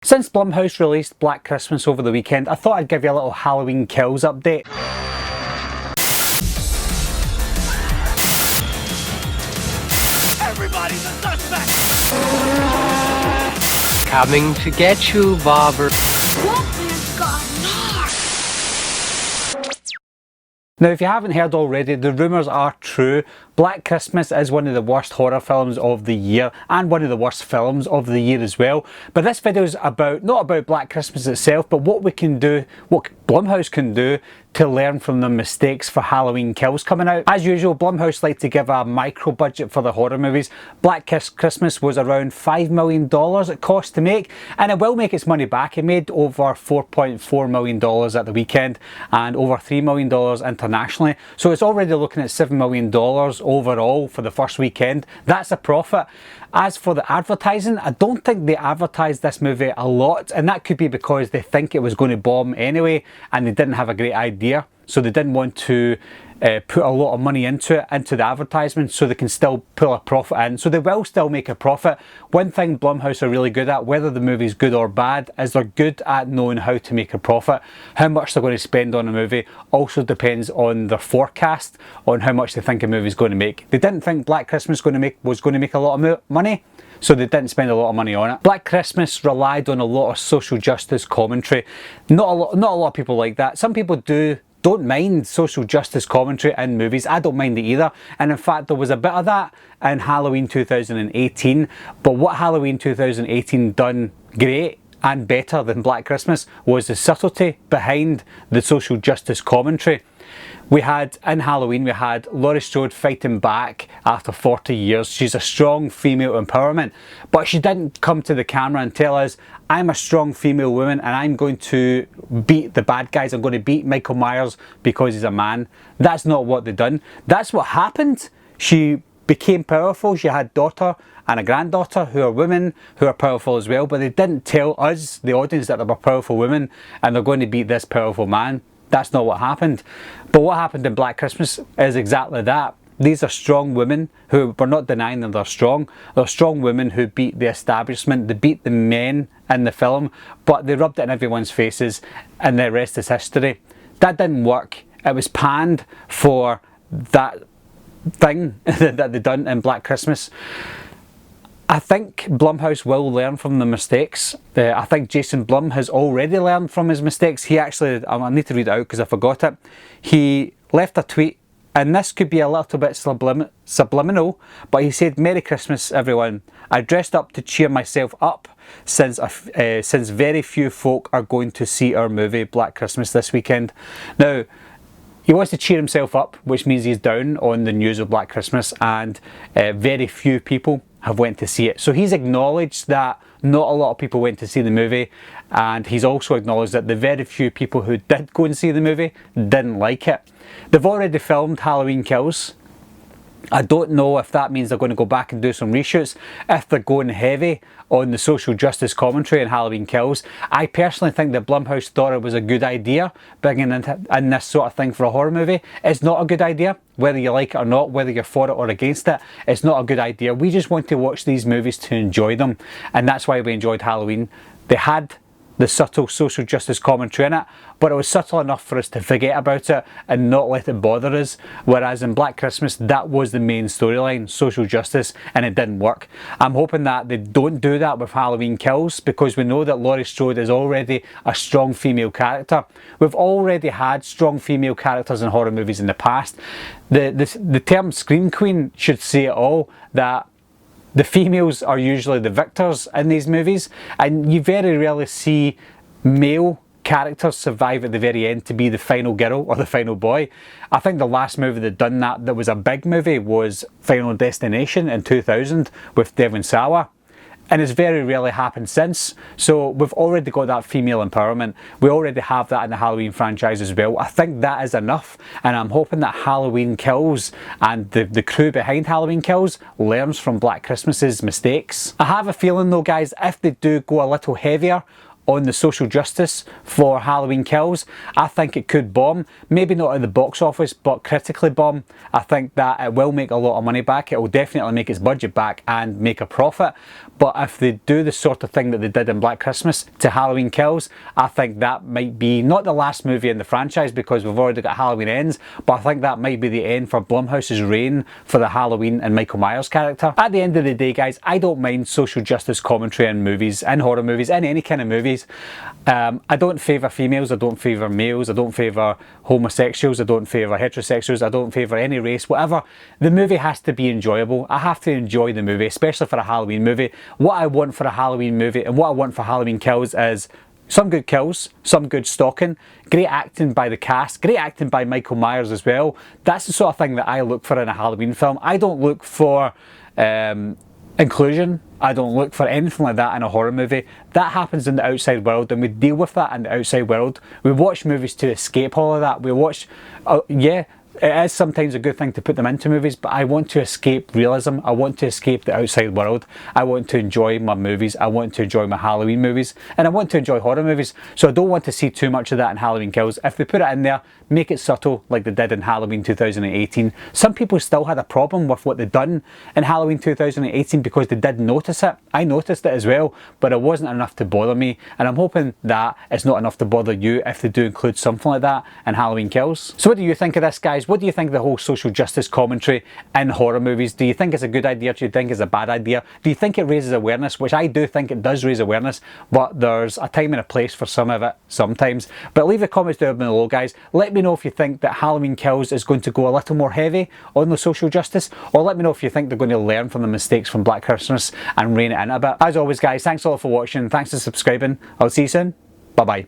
Since Blumhouse released Black Christmas over the weekend, I thought I'd give you a little Halloween Kills update. Everybody's a suspect! Coming to get you, Bobber. Now, if you haven't heard already, the rumours are true. Black Christmas is one of the worst horror films of the year and one of the worst films of the year as well. But this video is not about Black Christmas itself, but what we can do, what Blumhouse can do to learn from the mistakes for Halloween Kills coming out. As usual, Blumhouse like to give a micro budget for the horror movies. Black Christmas was around $5 million it cost to make, and it will make its money back. It made over $4.4 million at the weekend and over $3 million internationally. So it's already looking at $7 million overall for the first weekend. That's a profit. As for the advertising, I don't think they advertised this movie a lot, and that could be because they think it was going to bomb anyway and they didn't have a great idea, so they didn't want to put a lot of money into the advertisement, so they can still pull a profit in. So they will still make a profit. One thing Blumhouse are really good at, whether the movie's good or bad, is they're good at knowing how to make a profit. How much they're going to spend on a movie also depends on their forecast, on how much they think a movie's going to make. They didn't think Black Christmas was going to make a lot of money, so they didn't spend a lot of money on it. Black Christmas relied on a lot of social justice commentary. Not a lot of people like that. Some people don't mind social justice commentary in movies. I don't mind it either, and in fact there was a bit of that in Halloween 2018, but what Halloween 2018 done great and better than Black Christmas was the subtlety behind the social justice commentary. In Halloween, we had Laurie Strode fighting back after 40 years. She's a strong female empowerment, but she didn't come to the camera and tell us, I'm a strong female woman and I'm going to beat the bad guys. I'm going to beat Michael Myers because he's a man. That's not what they done. That's what happened. She became powerful. She had a daughter and a granddaughter who are women, who are powerful as well, but they didn't tell us, the audience, that they were powerful women and they're going to beat this powerful man. That's not what happened. But what happened in Black Christmas is exactly that. These are strong women who, we're not denying that they're strong. They're strong women who beat the establishment, they beat the men in the film, but they rubbed it in everyone's faces and the rest is history. That didn't work. It was panned for that thing that they done in Black Christmas. I think Blumhouse will learn from the mistakes. I think Jason Blum has already learned from his mistakes. He actually, I need to read it out because I forgot it. He left a tweet, and this could be a little bit subliminal, but he said, "Merry Christmas, everyone. I dressed up to cheer myself up since very few folk are going to see our movie Black Christmas this weekend." Now, he wants to cheer himself up, which means he's down on the news of Black Christmas, and very few people have went to see it. So he's acknowledged that not a lot of people went to see the movie, and he's also acknowledged that the very few people who did go and see the movie didn't like it. They've already filmed Halloween Kills. I don't know if that means they're going to go back and do some reshoots, if they're going heavy on the social justice commentary in Halloween Kills. I personally think that Blumhouse thought it was a good idea bringing in this sort of thing for a horror movie. It's not a good idea, whether you like it or not, whether you're for it or against it. It's not a good idea. We just want to watch these movies to enjoy them, and that's why we enjoyed Halloween. They had the subtle social justice commentary in it, but it was subtle enough for us to forget about it and not let it bother us. Whereas in Black Christmas, that was the main storyline, social justice, and it didn't work. I'm hoping that they don't do that with Halloween Kills, because we know that Laurie Strode is already a strong female character. We've already had strong female characters in horror movies in the past. The term Scream Queen should say it all, that the females are usually the victors in these movies, and you very rarely see male characters survive at the very end to be the final girl or the final boy. I think the last movie that done that was a big movie was Final Destination in 2000 with Devon Sawa. And it's very rarely happened since. So we've already got that female empowerment. We already have that in the Halloween franchise as well. I think that is enough, and I'm hoping that Halloween Kills and the crew behind Halloween Kills learns from Black Christmas's mistakes. I have a feeling though, guys, if they do go a little heavier on the social justice for Halloween Kills. I think it could bomb, maybe not at the box office, but critically bomb. I think that it will make a lot of money back. It will definitely make its budget back and make a profit. But if they do the sort of thing that they did in Black Christmas to Halloween Kills, I think that might be not the last movie in the franchise, because we've already got Halloween Ends, but I think that might be the end for Blumhouse's reign for the Halloween and Michael Myers character. At the end of the day, guys, I don't mind social justice commentary in movies, in horror movies, in any kind of movies. I don't favour females, I don't favour males, I don't favour homosexuals, I don't favour heterosexuals, I don't favour any race, whatever. The movie has to be enjoyable. I have to enjoy the movie, especially for a Halloween movie. What I want for a Halloween movie and what I want for Halloween Kills is some good kills, some good stalking, great acting by the cast, great acting by Michael Myers as well. That's the sort of thing that I look for in a Halloween film. I don't look for inclusion. I don't look for anything like that in a horror movie. That happens in the outside world, and we deal with that in the outside world. We watch movies to escape all of that. We watch, yeah, it is sometimes a good thing to put them into movies, but I want to escape realism. I want to escape the outside world. I want to enjoy my movies. I want to enjoy my Halloween movies, and I want to enjoy horror movies. So I don't want to see too much of that in Halloween Kills. If they put it in there, make it subtle like they did in Halloween 2018. Some people still had a problem with what they'd done in Halloween 2018 because they did notice it. I noticed it as well, but it wasn't enough to bother me, and I'm hoping that it's not enough to bother you if they do include something like that in Halloween Kills. So what do you think of this, guys? What do you think of the whole social justice commentary in horror movies? Do you think it's a good idea? Do you think it's a bad idea? Do you think it raises awareness? Which I do think it does raise awareness, but there's a time and a place for some of it sometimes. But leave the comments down below, guys. Let me know if you think that Halloween Kills is going to go a little more heavy on the social justice, or let me know if you think they're going to learn from the mistakes from Black Christmas and rein it in a bit. As always, guys, thanks a lot for watching. Thanks for subscribing. I'll see you soon. Bye bye.